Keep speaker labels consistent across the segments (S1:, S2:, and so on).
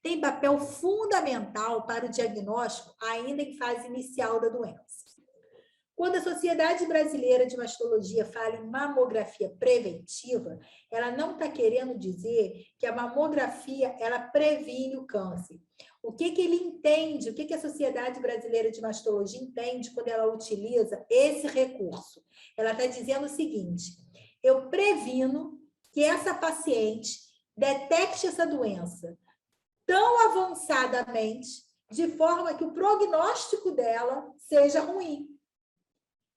S1: tem papel fundamental para o diagnóstico ainda em fase inicial da doença. Quando a Sociedade Brasileira de Mastologia fala em mamografia preventiva, ela não está querendo dizer que a mamografia ela previne o câncer. O que ele entende, o que a Sociedade Brasileira de Mastologia entende quando ela utiliza esse recurso? Ela está dizendo o seguinte: eu previno que essa paciente detecte essa doença tão avançadamente, de forma que o prognóstico dela seja ruim.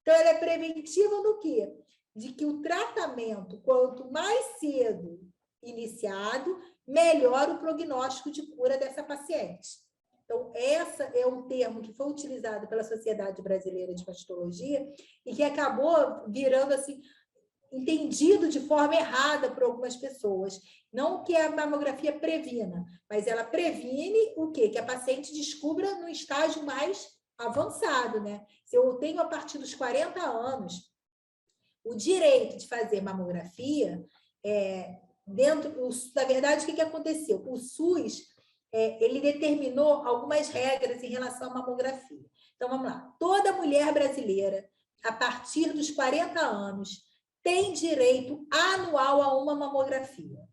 S1: Então, ela é preventiva do quê? De que o tratamento, quanto mais cedo iniciado, melhor o prognóstico de cura dessa paciente. Então, esse é um termo que foi utilizado pela Sociedade Brasileira de Mastologia e que acabou virando assim, entendido de forma errada por algumas pessoas. Não que a mamografia previna, mas ela previne o quê? Que a paciente descubra no estágio mais avançado, né? Se eu tenho a partir dos 40 anos o direito de fazer mamografia, na verdade, o que aconteceu? O SUS, ele determinou algumas regras em relação à mamografia. Então, vamos lá. Toda mulher brasileira, a partir dos 40 anos, tem direito anual a uma mamografia.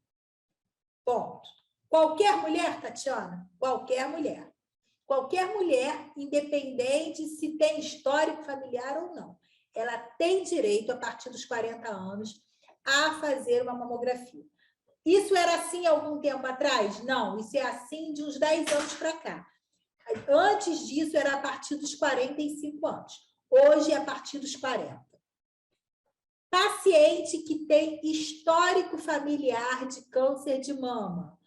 S1: Ponto. Qualquer mulher, Tatiana? Qualquer mulher. Qualquer mulher, independente se tem histórico familiar ou não, ela tem direito, a partir dos 40 anos, a fazer uma mamografia. Isso era assim há algum tempo atrás? Não, isso é assim de uns 10 anos para cá. Antes disso, era a partir dos 45 anos. Hoje, é a partir dos 40. Paciente que tem histórico familiar de câncer de mama.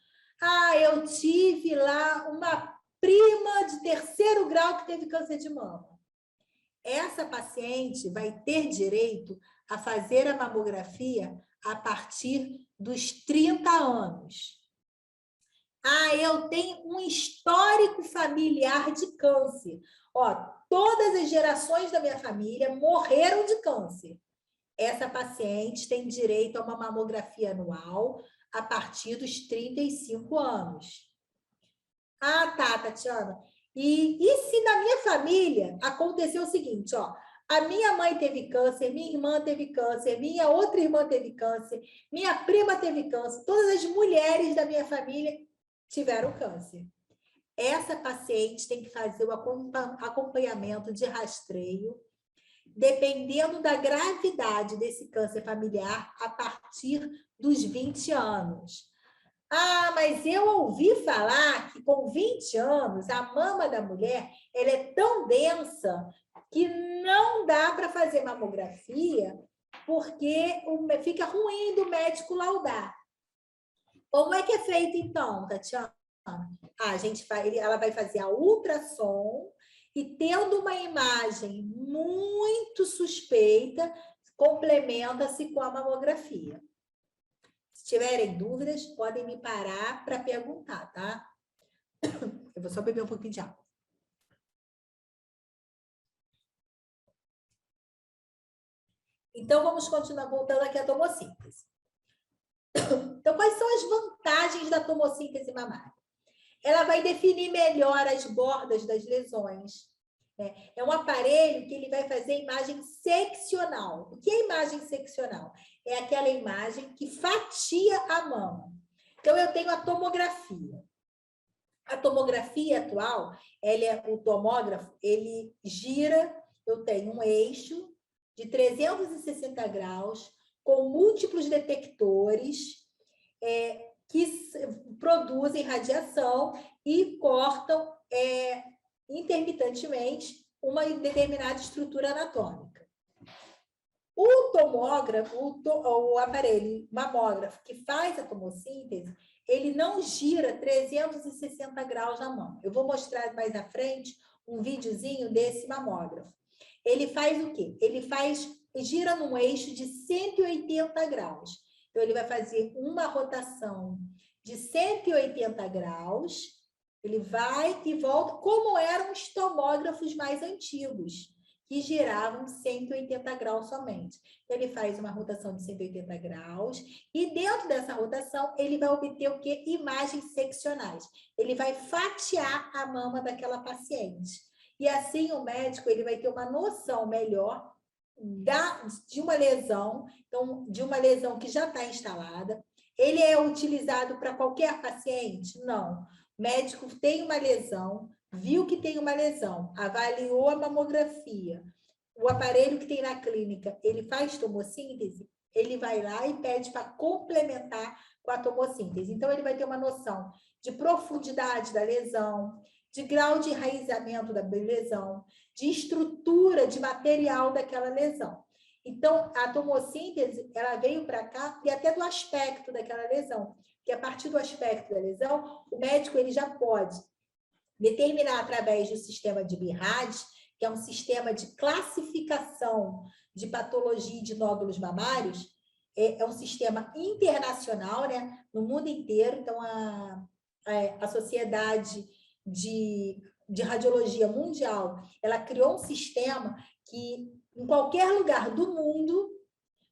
S1: Eu tive lá uma prima de 3º grau que teve câncer de mama. Essa paciente vai ter direito a fazer a mamografia a partir dos 30 anos. Eu tenho um histórico familiar de câncer. Todas as gerações da minha família morreram de câncer. Essa paciente tem direito a uma mamografia anual a partir dos 35 anos. Tá, Tatiana. E se na minha família aconteceu o seguinte, a minha mãe teve câncer, minha irmã teve câncer, minha outra irmã teve câncer, minha prima teve câncer, todas as mulheres da minha família tiveram câncer. Essa paciente tem que fazer o acompanhamento de rastreio, dependendo da gravidade desse câncer familiar, a partir dos 20 anos. Mas eu ouvi falar que com 20 anos, a mama da mulher ela é tão densa que não dá para fazer mamografia porque fica ruim do médico laudar. Como é que é feito, então, Tatiana? Ela vai fazer a ultrassom e, tendo uma imagem muito suspeita, complementa-se com a mamografia. Se tiverem dúvidas, podem me parar para perguntar, tá? Eu vou só beber um pouquinho de água. Então, vamos continuar voltando aqui à tomossíntese. Então, quais são as vantagens da tomossíntese mamária? Ela vai definir melhor as bordas das lesões. É um aparelho que ele vai fazer imagem seccional. O que é imagem seccional? É aquela imagem que fatia a mama. Então, eu tenho a tomografia. A tomografia atual, o tomógrafo, ele gira, eu tenho um eixo de 360 graus, com múltiplos detectores que produzem radiação e cortam intermitentemente uma determinada estrutura anatômica. O tomógrafo, o aparelho mamógrafo que faz a tomossíntese, ele não gira 360 graus na mão. Eu vou mostrar mais à frente um videozinho desse mamógrafo. Ele faz o quê? Ele gira num eixo de 180 graus. Então, ele vai fazer uma rotação de 180 graus, ele vai e volta, como eram os tomógrafos mais antigos, que giravam 180 graus somente. Então, ele faz uma rotação de 180 graus e dentro dessa rotação ele vai obter o quê? Imagens seccionais. Ele vai fatiar a mama daquela paciente. E assim o médico ele vai ter uma noção melhor de uma lesão, então, de uma lesão que já está instalada. Ele é utilizado para qualquer paciente? Não. O médico tem uma lesão, viu que tem uma lesão, avaliou a mamografia, o aparelho que tem na clínica, ele faz tomossíntese, ele vai lá e pede para complementar com a tomossíntese. Então, ele vai ter uma noção de profundidade da lesão, de grau de enraizamento da lesão, de estrutura, de material daquela lesão. Então, a tomossíntese, ela veio para cá e até do aspecto daquela lesão, que a partir do aspecto da lesão, o médico ele já pode determinar através do sistema de BIRAD, que é um sistema de classificação de patologia de nódulos mamários, é um sistema internacional, né, no mundo inteiro. Então, a Sociedade de Radiologia Mundial, ela criou um sistema que, em qualquer lugar do mundo,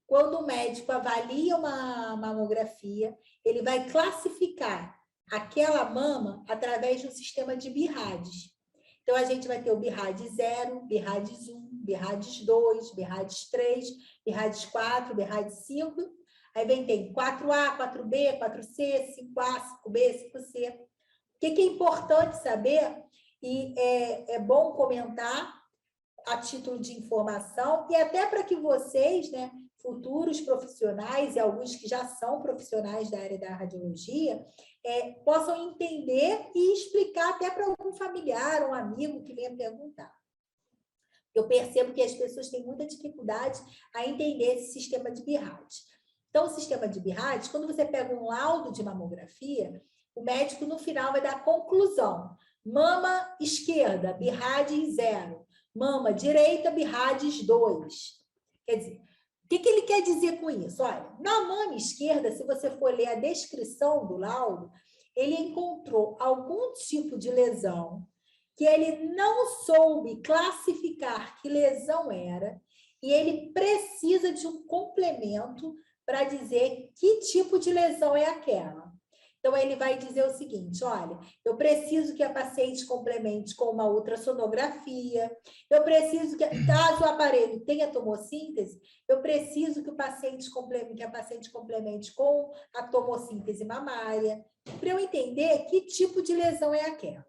S1: quando o médico avalia uma mamografia, ele vai classificar aquela mama através de um sistema de BIRADs. Então, a gente vai ter o BIRAD 0, BIRADs 1, BIRADs 2, BIRADs 3, BIRADs 4, BIRADs 5. Aí tem 4A, 4B, 4C, 5A, 5B, 5C. O que é importante saber, e é bom comentar a título de informação, e até para que vocês, né, futuros profissionais, e alguns que já são profissionais da área da radiologia, possam entender e explicar até para algum familiar ou amigo que venha perguntar. Eu percebo que as pessoas têm muita dificuldade a entender esse sistema de BIRAD. Então, o sistema de BIRAD, quando você pega um laudo de mamografia, o médico, no final, vai dar a conclusão. Mama esquerda, BIRAD 0. Mama direita, BIRADs 2. Quer dizer, o que ele quer dizer com isso? Olha, na mama esquerda, se você for ler a descrição do laudo, ele encontrou algum tipo de lesão que ele não soube classificar que lesão era, e ele precisa de um complemento para dizer que tipo de lesão é aquela. Então, ele vai dizer o seguinte, olha, eu preciso que a paciente complemente com uma ultrassonografia, eu preciso que, caso o aparelho tenha tomossíntese, eu preciso que a paciente complemente com a tomossíntese mamária, para eu entender que tipo de lesão é aquela.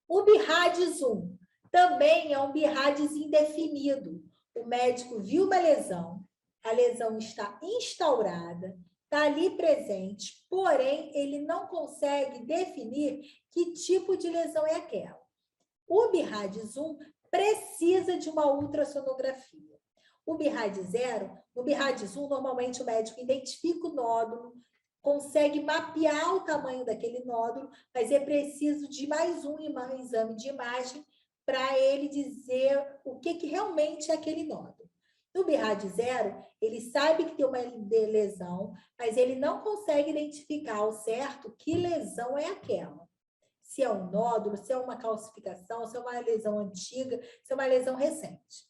S1: O BIRADs 1 também é um BIRADs indefinido. O médico viu uma lesão, a lesão está instaurada, está ali presente, porém, ele não consegue definir que tipo de lesão é aquela. O BIRADs 1 precisa de uma ultrassonografia. O BIRAD 0, no BIRADs 1, normalmente o médico identifica o nódulo, consegue mapear o tamanho daquele nódulo, mas é preciso de mais um exame de imagem para ele dizer o que realmente é aquele nódulo. No BIRAD 0, ele sabe que tem uma lesão, mas ele não consegue identificar ao certo que lesão é aquela. Se é um nódulo, se é uma calcificação, se é uma lesão antiga, se é uma lesão recente.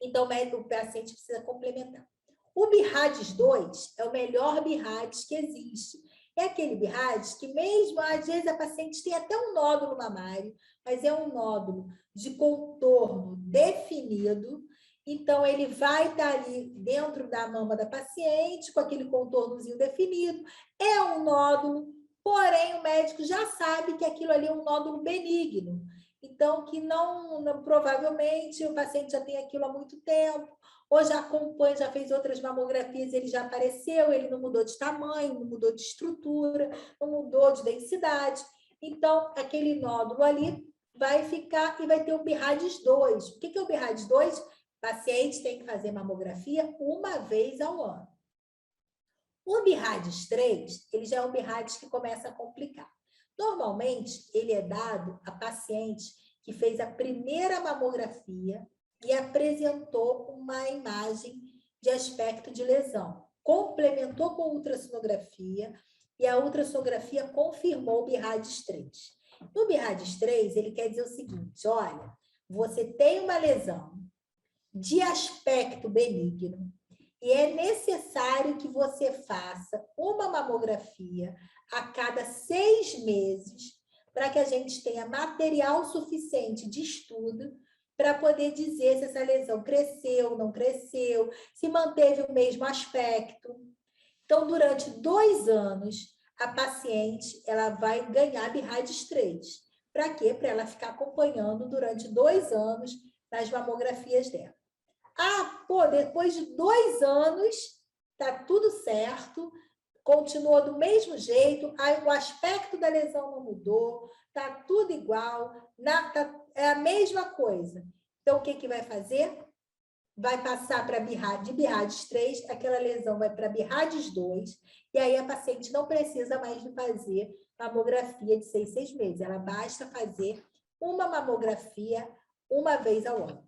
S1: Então, o paciente precisa complementar. O BIRADs 2 é o melhor BIRADs que existe. É aquele BIRADs que mesmo, às vezes, a paciente tem até um nódulo mamário, mas é um nódulo de contorno definido. Então, ele vai estar ali dentro da mama da paciente, com aquele contornozinho definido. É um nódulo, porém, o médico já sabe que aquilo ali é um nódulo benigno. Então, que não provavelmente o paciente já tem aquilo há muito tempo, ou já acompanha, já fez outras mamografias, ele já apareceu, ele não mudou de tamanho, não mudou de estrutura, não mudou de densidade. Então, aquele nódulo ali vai ficar e vai ter o BIRADs 2. O que é o BIRADs 2? O paciente tem que fazer mamografia uma vez ao ano. O BIRADs 3, ele já é um BIRADs que começa a complicar. Normalmente, ele é dado a paciente que fez a primeira mamografia e apresentou uma imagem de aspecto de lesão. Complementou com ultrassonografia e a ultrassonografia confirmou o BIRADs 3. No BIRADs 3, ele quer dizer o seguinte, olha, você tem uma lesão de aspecto benigno e é necessário que você faça uma mamografia a cada 6 meses para que a gente tenha material suficiente de estudo para poder dizer se essa lesão cresceu, não cresceu, se manteve o mesmo aspecto. Então, durante 2 anos, a paciente ela vai ganhar BIRADS 3. Para quê? Para ela ficar acompanhando durante 2 anos nas mamografias dela. Ah, pô, depois de 2 anos, tá tudo certo, continuou do mesmo jeito, aí o aspecto da lesão não mudou, tá tudo igual, é a mesma coisa. Então, o que que vai fazer? Vai passar para de BIRADS 3, aquela lesão vai para BIRADS 2, e aí a paciente não precisa mais de fazer mamografia de 6 meses, ela basta fazer uma mamografia uma vez ao ano.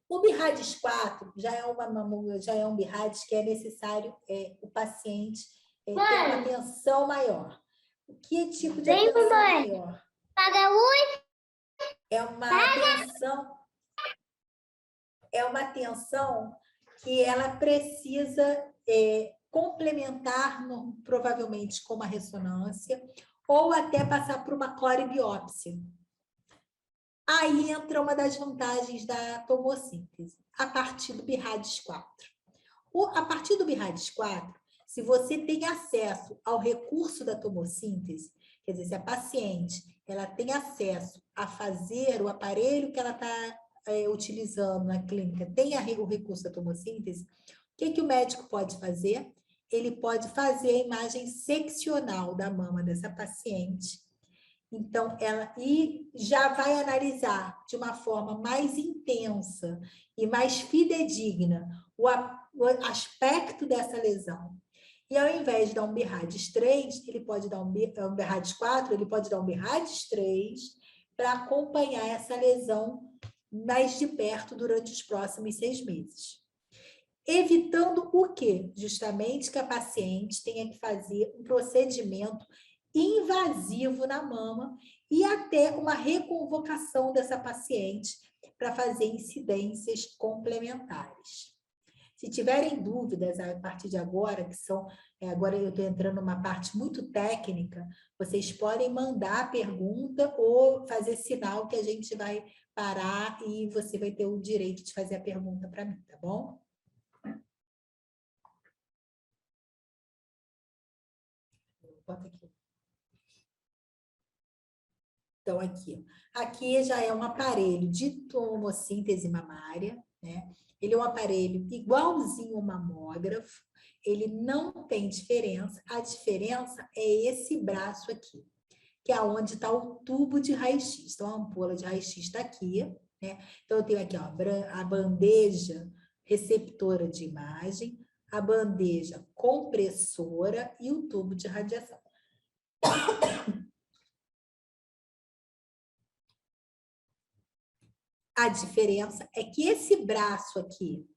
S1: O BIRADS 4 já é um BIRADS que é necessário o paciente ter uma atenção maior. Que tipo de atenção maior?
S2: Paga luz.
S1: É uma atenção que ela precisa complementar, provavelmente, com uma ressonância, ou até passar por uma corebiópsia. Aí entra uma das vantagens da tomossíntese, a partir do BIRADS 4. A partir do BIRADS 4, se você tem acesso ao recurso da tomossíntese, quer dizer, se a paciente ela tem acesso a fazer o aparelho que ela está utilizando na clínica, tem o recurso da tomossíntese, o que o médico pode fazer? Ele pode fazer a imagem seccional da mama dessa paciente. Então, e já vai analisar de uma forma mais intensa e mais fidedigna o aspecto dessa lesão. E ao invés de dar um BIRADS 3, ele pode dar um BIRADS 4, ele pode dar um BIRADS 3 para acompanhar essa lesão mais de perto durante os próximos 6 meses. Evitando o quê? Justamente que a paciente tenha que fazer um procedimento invasivo na mama e até uma reconvocação dessa paciente para fazer incidências complementares. Se tiverem dúvidas a partir de agora, agora eu estou entrando numa parte muito técnica, vocês podem mandar a pergunta ou fazer sinal que a gente vai parar e você vai ter o direito de fazer a pergunta para mim, tá bom? Bota aqui. Então, aqui já é um aparelho de tomossíntese mamária, né? Ele é um aparelho igualzinho ao mamógrafo, ele não tem diferença, a diferença é esse braço aqui, que é onde está o tubo de raio-x. Então, a ampola de raio-x está aqui, né? Então, eu tenho aqui ó, a bandeja receptora de imagem, a bandeja compressora e o tubo de radiação. A diferença é que esse braço aqui,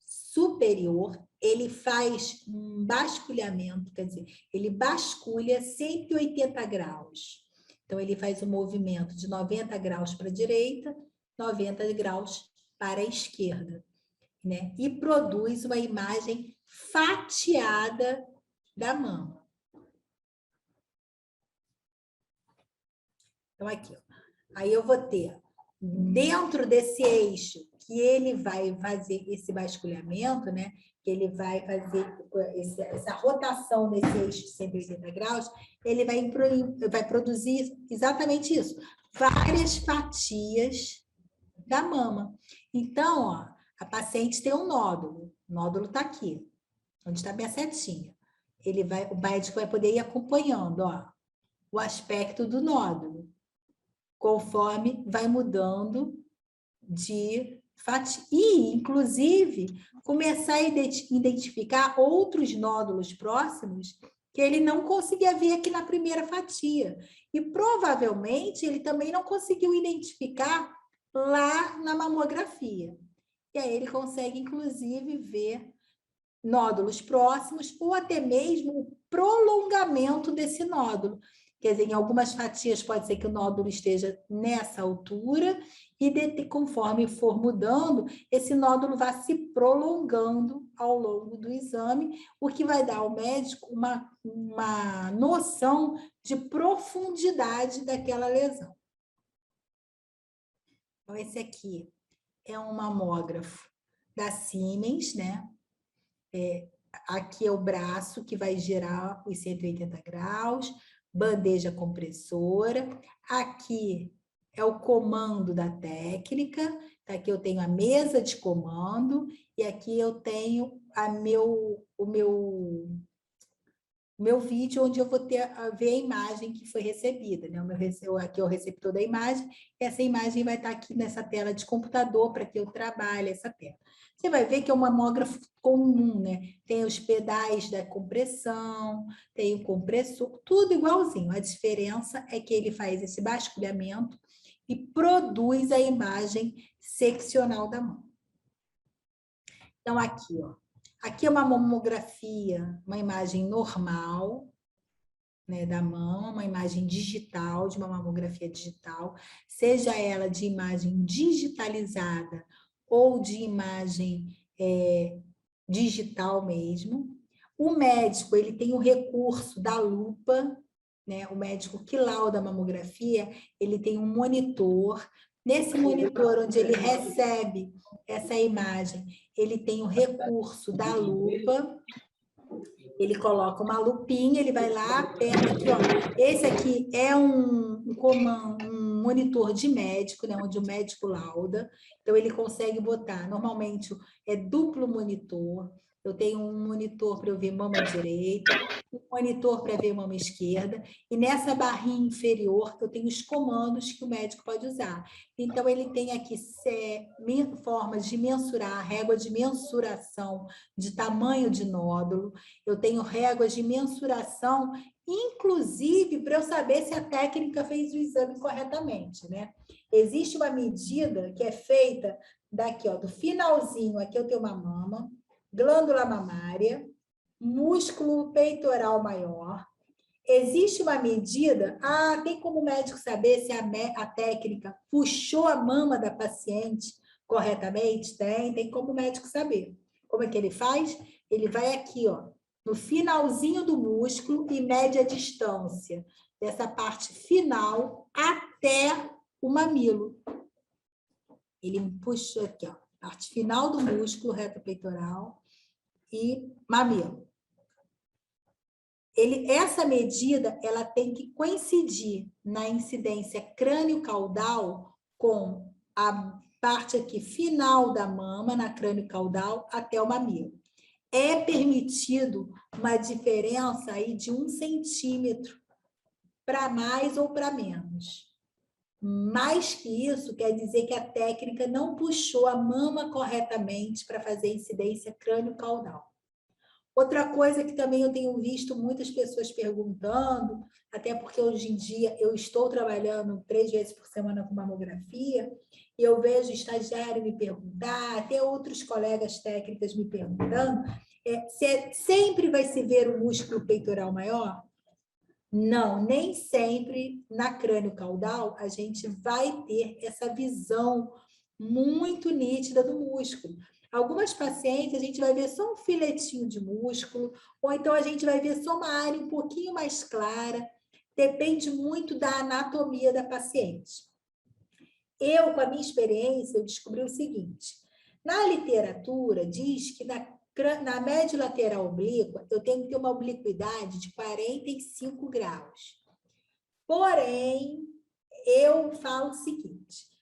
S1: superior, ele faz um basculhamento, quer dizer, ele basculha 180 graus. Então, ele faz um movimento de 90 graus para a direita, 90 graus para a esquerda, né? E produz uma imagem fatiada da mama. Então, aqui, ó. Aí eu vou ter, dentro desse eixo, que ele vai fazer esse basculhamento, né? Que ele vai fazer essa rotação desse eixo de 180 graus, ele vai produzir exatamente isso, várias fatias da mama. Então, ó, a paciente tem um nódulo, o nódulo está aqui, onde está a minha setinha. O médico vai poder ir acompanhando, ó, o aspecto do nódulo, conforme vai mudando de fatia. E, inclusive, começar a identificar outros nódulos próximos que ele não conseguia ver aqui na primeira fatia. E, provavelmente, ele também não conseguiu identificar lá na mamografia. E aí ele consegue, inclusive, ver nódulos próximos ou até mesmo o prolongamento desse nódulo, Quer dizer, em algumas fatias pode ser que o nódulo esteja nessa altura e conforme for mudando, esse nódulo vai se prolongando ao longo do exame, o que vai dar ao médico uma noção de profundidade daquela lesão. Então, esse aqui é um mamógrafo da Siemens, né? Aqui é o braço que vai girar os 180 graus, bandeja compressora. Aqui é o comando da técnica. Aqui eu tenho a mesa de comando e aqui eu tenho o meu vídeo onde eu vou ver a imagem que foi recebida, né? Aqui é o receptor da imagem, essa imagem vai estar aqui nessa tela de computador para que eu trabalhe essa tela. Você vai ver que é um mamógrafo comum, né? Tem os pedais da compressão, tem o compressor, tudo igualzinho. A diferença é que ele faz esse basculhamento e produz a imagem seccional da mão. Então, aqui, ó. Aqui é uma mamografia, uma imagem normal, né, da mão, uma imagem digital, de uma mamografia digital, seja ela de imagem digitalizada ou de imagem digital mesmo. O médico, ele tem o recurso da lupa, né? O médico que lauda a mamografia, ele tem um monitor. Nesse monitor, onde ele recebe essa imagem, ele tem o recurso da lupa. Ele coloca uma lupinha, ele vai lá, aperta aqui, ó. Esse aqui é um monitor de médico, né, onde o médico lauda. Então, ele consegue botar, normalmente, é duplo monitor. Eu tenho um monitor para eu ver mama direita, um monitor para ver mama esquerda, e nessa barrinha inferior eu tenho os comandos que o médico pode usar. Então, ele tem aqui formas de mensurar, régua de mensuração de tamanho de nódulo, eu tenho réguas de mensuração, inclusive para eu saber se a técnica fez o exame corretamente, né? Existe uma medida que é feita daqui, ó, do finalzinho, aqui eu tenho uma mama, glândula mamária, músculo peitoral maior. Existe uma medida, tem como o médico saber se a técnica puxou a mama da paciente corretamente? Tem como o médico saber. Como é que ele faz? Ele vai aqui, ó, no finalzinho do músculo e mede a distância dessa parte final até o mamilo. Ele puxa aqui, ó, parte final do músculo reto peitoral e mamilo. Essa medida ela tem que coincidir na incidência crânio-caudal com a parte aqui final da mama, na crânio-caudal, até o mamilo. É permitido uma diferença aí de 1 centímetro para mais ou para menos. Mais que isso, quer dizer que a técnica não puxou a mama corretamente para fazer incidência crânio-caudal. Outra coisa que também eu tenho visto muitas pessoas perguntando, até porque hoje em dia eu estou trabalhando 3 vezes por semana com mamografia, e eu vejo estagiário me perguntar, até outros colegas técnicos me perguntando, se sempre vai se ver o músculo peitoral maior? Não, nem sempre na crânio-caudal a gente vai ter essa visão muito nítida do músculo. Algumas pacientes a gente vai ver só um filetinho de músculo, ou então a gente vai ver só uma área um pouquinho mais clara, depende muito da anatomia da paciente. Eu, com a minha experiência, eu descobri o seguinte, na literatura diz que na média lateral oblíqua, eu tenho que ter uma obliquidade de 45 graus. Porém, eu falo o seguinte,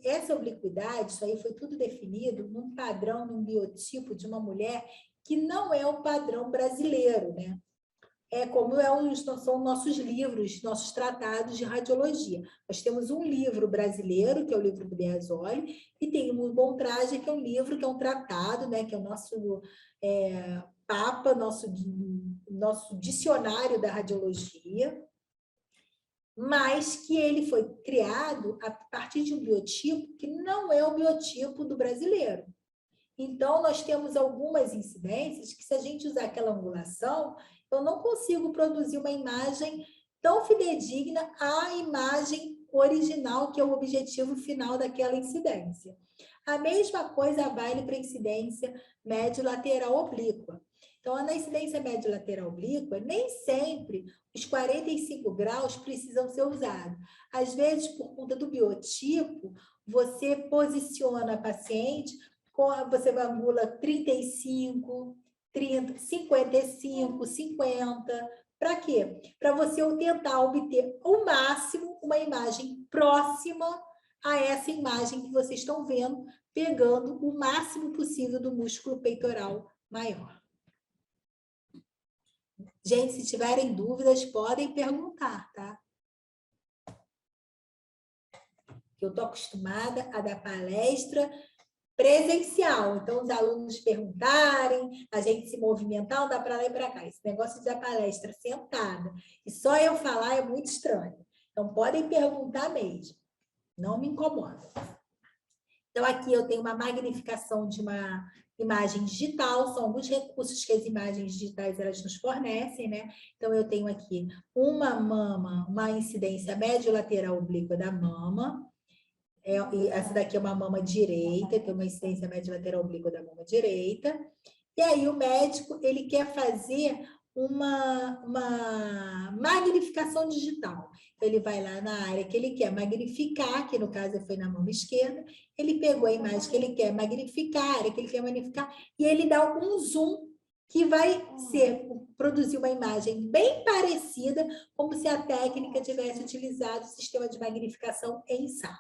S1: essa obliquidade, isso aí foi tudo definido num padrão, num biotipo de uma mulher que não é o padrão brasileiro, né? Como são nossos livros, nossos tratados de radiologia. Nós temos um livro brasileiro, que é o livro do Beazzoli, e tem o Bom Traje, que é um livro, que é um tratado, né, que é o nosso Papa, nosso dicionário da radiologia, mas que ele foi criado a partir de um biotipo que não é o biotipo do brasileiro. Então, nós temos algumas incidências que, se a gente usar aquela angulação, eu não consigo produzir uma imagem tão fidedigna à imagem original, que é o objetivo final daquela incidência. A mesma coisa vale para a incidência médio-lateral oblíqua. Então, na incidência médio-lateral oblíqua, nem sempre os 45 graus precisam ser usados. Às vezes, por conta do biotipo, você posiciona a paciente, você angula 35, 30, 55, 50. Para quê? Para você tentar obter ao máximo uma imagem próxima a essa imagem que vocês estão vendo, pegando o máximo possível do músculo peitoral maior. Gente, se tiverem dúvidas, podem perguntar, tá? Eu estou acostumada a dar palestra presencial. Então, os alunos perguntarem, a gente se movimentar, não dá para lá e para cá. Esse negócio de dar palestra sentada e só eu falar é muito estranho. Então, podem perguntar mesmo. Não me incomoda. Então, aqui eu tenho uma magnificação de uma imagem digital, são alguns recursos que as imagens digitais elas nos fornecem, né? Então, eu tenho aqui uma mama, uma incidência médio-lateral oblíqua da mama. Essa daqui é uma mama direita, tem uma incidência médio-lateral oblíqua da mama direita. E aí, o médico, ele quer fazer uma magnificação digital. Ele vai lá na área que ele quer magnificar, que no caso foi na mão esquerda, ele pegou a imagem que ele quer magnificar, a área que ele quer magnificar, e ele dá um zoom que vai produzir uma imagem bem parecida, como se a técnica tivesse utilizado o sistema de magnificação em sala.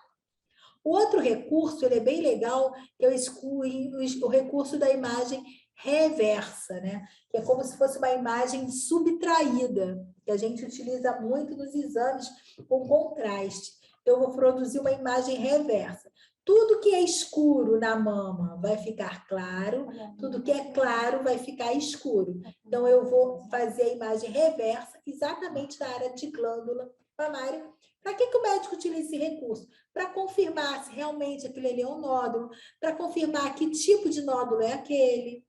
S1: O outro recurso, ele é bem legal, que eu excluí o recurso da imagem reversa, né? Que é como se fosse uma imagem subtraída, que a gente utiliza muito nos exames com contraste. Eu vou produzir uma imagem reversa. Tudo que é escuro na mama vai ficar claro, tudo que é claro vai ficar escuro. Então, eu vou fazer a imagem reversa exatamente na área de glândula mamária. Para que o médico utiliza esse recurso? Para confirmar se realmente aquele ali é um nódulo, para confirmar que tipo de nódulo é aquele.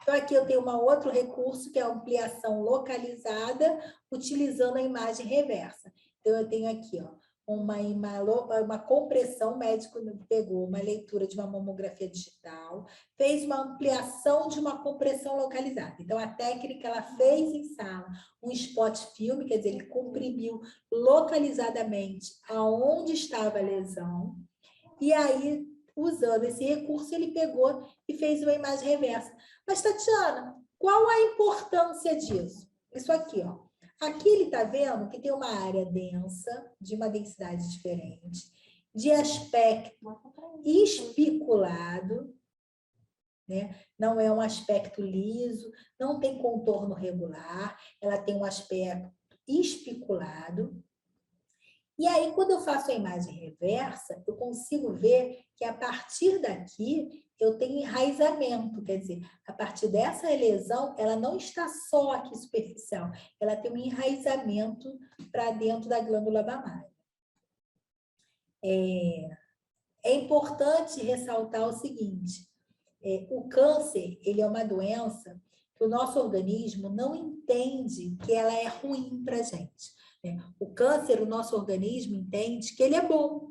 S1: Então, aqui eu tenho um outro recurso, que é a ampliação localizada, utilizando a imagem reversa. Então, eu tenho aqui, ó, uma compressão, o médico pegou uma leitura de uma mamografia digital, fez uma ampliação de uma compressão localizada. Então, a técnica, ela fez em sala um spot film, quer dizer, ele comprimiu localizadamente aonde estava a lesão, e aí, usando esse recurso, ele pegou e fez uma imagem reversa. Mas, Tatiana, qual a importância disso? Isso aqui, ó. Aqui ele está vendo que tem uma área densa, de uma densidade diferente, de aspecto espiculado, né? Não é um aspecto liso, não tem contorno regular, ela tem um aspecto espiculado. E aí, quando eu faço a imagem reversa, eu consigo ver que a partir daqui eu tenho enraizamento, quer dizer, a partir dessa lesão, ela não está só aqui superficial, ela tem um enraizamento para dentro da glândula mamária. É importante ressaltar o seguinte, o câncer, ele é uma doença que o nosso organismo não entende que ela é ruim para a gente. O câncer, o nosso organismo entende que ele é bom.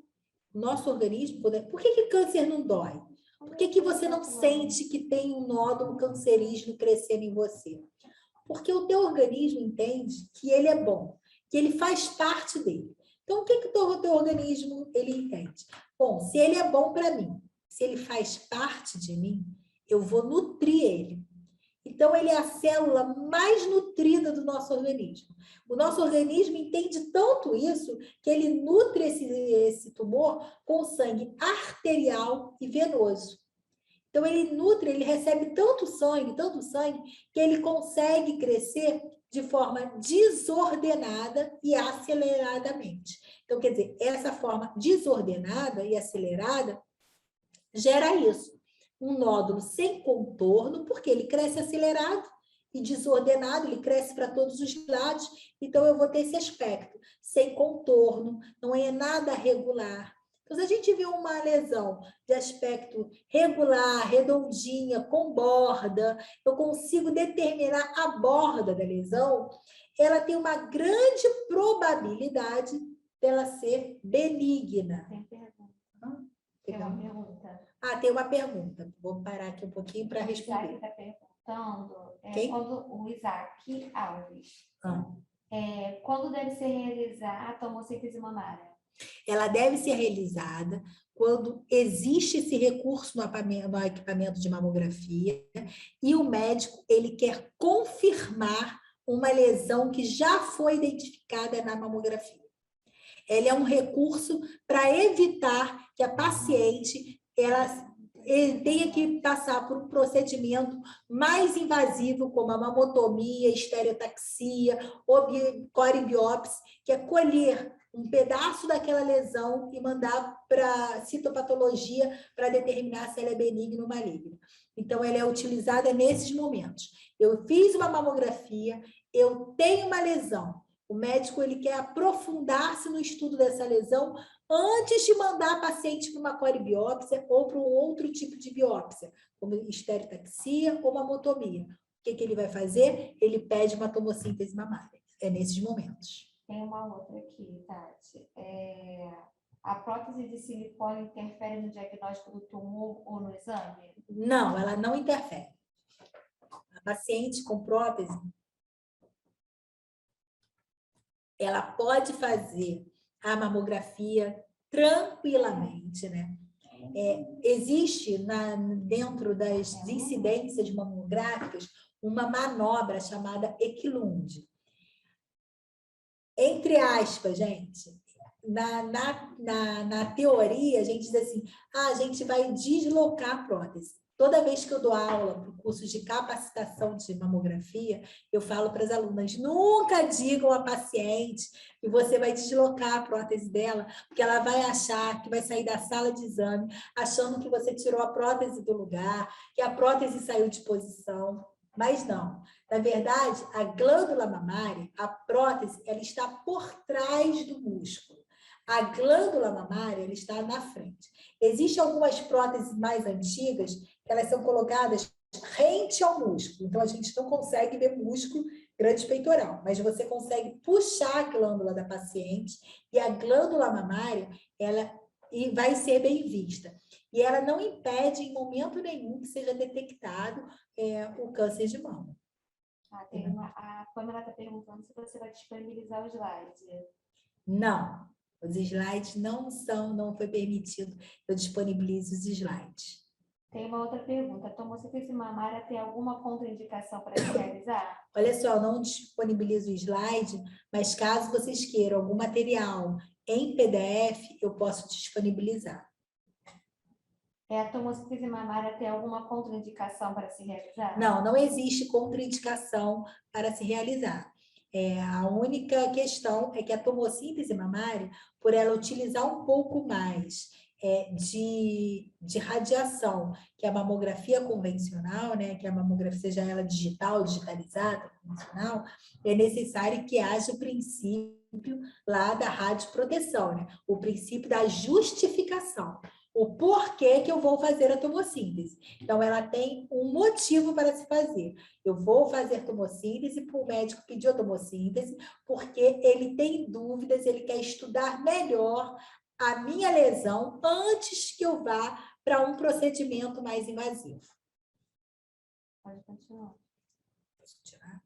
S1: O nosso organismo... Por que câncer não dói? Por que você não sente que tem um nódulo cancerígeno crescendo em você? Porque o teu organismo entende que ele é bom, que ele faz parte dele. Então, o que o teu organismo ele entende? Bom, se ele é bom para mim, se ele faz parte de mim, eu vou nutrir ele. Então, ele é a célula mais nutrida do nosso organismo. O nosso organismo entende tanto isso que ele nutre esse tumor com sangue arterial e venoso. Então, ele nutre, ele recebe tanto sangue, que ele consegue crescer de forma desordenada e aceleradamente. Então, quer dizer, essa forma desordenada e acelerada gera isso. Um nódulo sem contorno, porque ele cresce acelerado e desordenado, ele cresce para todos os lados, então eu vou ter esse aspecto sem contorno, não é nada regular, Então, se a gente vê uma lesão de aspecto regular, redondinha, com borda, eu consigo determinar a borda da lesão, ela tem uma grande probabilidade dela ser benigna.
S2: Tem pergunta.
S1: Tem
S2: uma pergunta.
S1: Tem uma pergunta. Vou parar aqui um pouquinho para responder.
S2: O Isaac está perguntando.
S1: Quem?
S2: Quando o Isaac Alves.
S1: Ah.
S2: Quando deve ser realizada a tomossíntese mamária?
S1: Ela deve ser realizada quando existe esse recurso no equipamento de mamografia e o médico ele quer confirmar uma lesão que já foi identificada na mamografia. Ele é um recurso para evitar que a paciente tenha que passar por um procedimento mais invasivo, como a mamotomia, estereotaxia, coribiópsia, que é colher um pedaço daquela lesão e mandar para citopatologia para determinar se ela é benigna ou maligna. Então, ela é utilizada nesses momentos. Eu fiz uma mamografia, eu tenho uma lesão. O médico ele quer aprofundar-se no estudo dessa lesão antes de mandar a paciente para uma coribiópsia ou para um outro tipo de biópsia, como estereotaxia ou mamotomia. O que ele vai fazer? Ele pede uma tomossíntese mamária. É nesses momentos.
S2: Tem uma outra aqui, Tati. A prótese de silicone interfere no diagnóstico do tumor ou no exame?
S1: Não, ela não interfere. A paciente com prótese, ela pode fazer a mamografia tranquilamente, né? Existe dentro das incidências mamográficas uma manobra chamada Equilund. Entre aspas, gente, na teoria, a gente diz assim, a gente vai deslocar a prótese. Toda vez que eu dou aula para o curso de capacitação de mamografia, eu falo para as alunas, nunca digam à paciente que você vai deslocar a prótese dela, porque ela vai achar que vai sair da sala de exame, achando que você tirou a prótese do lugar, que a prótese saiu de posição. Mas não. Na verdade, a glândula mamária, a prótese, ela está por trás do músculo. A glândula mamária, ela está na frente. Existem algumas próteses mais antigas que elas são colocadas rente ao músculo. Então, a gente não consegue ver músculo grande peitoral, mas você consegue puxar a glândula da paciente e a glândula mamária, ela vai ser bem vista. E ela não impede em momento nenhum que seja detectado o câncer de mama.
S2: A Pamela está perguntando se você vai disponibilizar o slide.
S1: Não, os slides não foi permitido eu disponibilizo os slides.
S2: Tem uma outra pergunta. A tomossíntese mamária tem alguma contraindicação para se realizar?
S1: Olha só, não disponibilizo o slide, mas caso vocês queiram algum material em PDF, eu posso disponibilizar.
S2: A tomossíntese mamária tem alguma contraindicação para se realizar?
S1: Não, não existe contraindicação para se realizar. A única questão é que a tomossíntese mamária, por ela utilizar um pouco mais de radiação, que a mamografia convencional, né, que a mamografia, seja ela digital, digitalizada, convencional, é necessário que haja o princípio lá da radioproteção, né, o princípio da justificação. O porquê que eu vou fazer a tomossíntese. Então, ela tem um motivo para se fazer. Eu vou fazer tomossíntese para o médico pedir a tomossíntese, porque ele tem dúvidas, ele quer estudar melhor a minha lesão antes que eu vá para um procedimento mais invasivo.
S2: Pode continuar.
S1: Posso tirar?